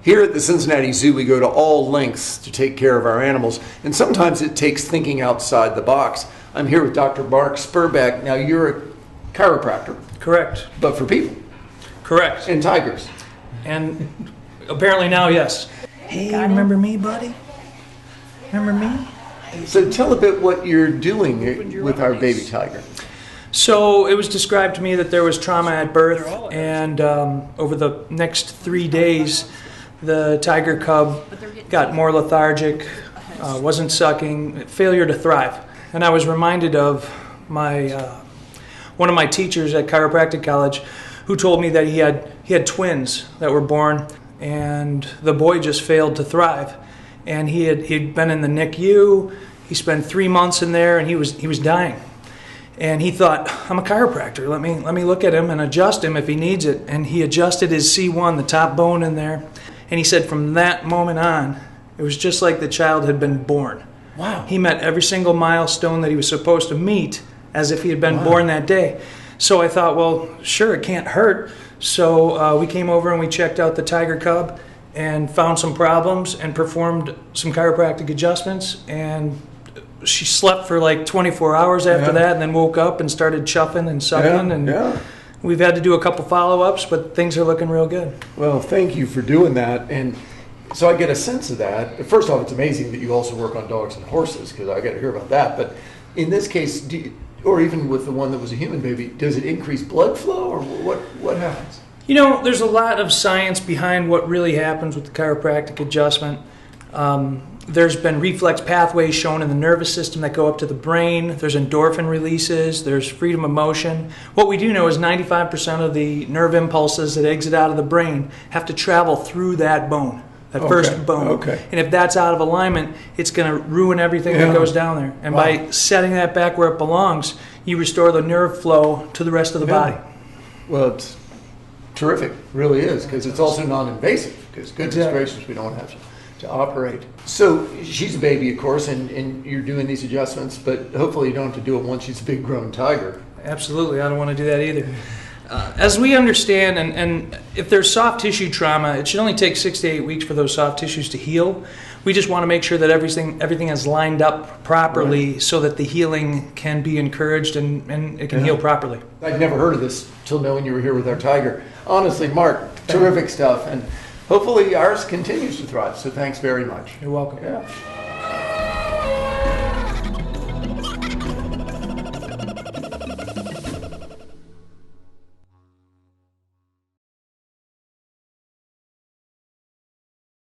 Here at the Cincinnati Zoo, we go to all lengths to take care of our animals, and sometimes it takes thinking outside the box. I'm here with Dr. Mark Spurbeck. Now, you're a chiropractor. Correct. But for people. Correct. And tigers. And apparently now, yes. Hey, remember me, buddy? Remember me? So tell a bit what you're doing with our baby tiger. So it was described to me that there was trauma at birth, and over the next 3 days, the tiger cub got more lethargic, wasn't sucking, failure to thrive. And I was reminded of one of my teachers at chiropractic college who told me that he had twins that were born, and the boy just failed to thrive. And he'd been in the NICU. He spent 3 months in there, and he was dying. And he thought, I'm a chiropractor. Let me look at him and adjust him if he needs it. And he adjusted his C1, the top bone in there. And he said from that moment on, it was just like the child had been born. Wow. He met every single milestone that he was supposed to meet as if he had been born that day. So I thought, well, sure, it can't hurt. So we came over and we checked out the tiger cub and found some problems and performed some chiropractic adjustments. And she slept for like 24 hours after that, and then woke up and started chuffing and sucking. We've had to do a couple follow-ups, but things are looking real good. Well, thank you for doing that. And so I get a sense of that. First off, it's amazing that you also work on dogs and horses, because I got to hear about that. But in this case, or even with the one that was a human baby, does it increase blood flow, or what happens? You know, there's a lot of science behind what really happens with the chiropractic adjustment. There's been reflex pathways shown in the nervous system that go up to the brain. There's endorphin releases. There's freedom of motion. What we do know is 95% of the nerve impulses that exit out of the brain have to travel through that bone, that first bone. Okay. And if that's out of alignment, it's going to ruin everything that goes down there. And by setting that back where it belongs, you restore the nerve flow to the rest of the body. Well, it's terrific. It really is, because it's also non-invasive, because goodness gracious, we don't have to operate. So she's a baby, of course, and you're doing these adjustments, but hopefully you don't have to do it once she's a big grown tiger. Absolutely. I don't want to do that either. As we understand, and if there's soft tissue trauma, it should only take 6 to 8 weeks for those soft tissues to heal. We just want to make sure that everything is lined up properly so that the healing can be encouraged and it can heal properly. I'd never heard of this till knowing you were here with our tiger. Honestly, Mark, terrific stuff, and hopefully ours continues to thrive, so thanks very much. You're welcome. Yeah.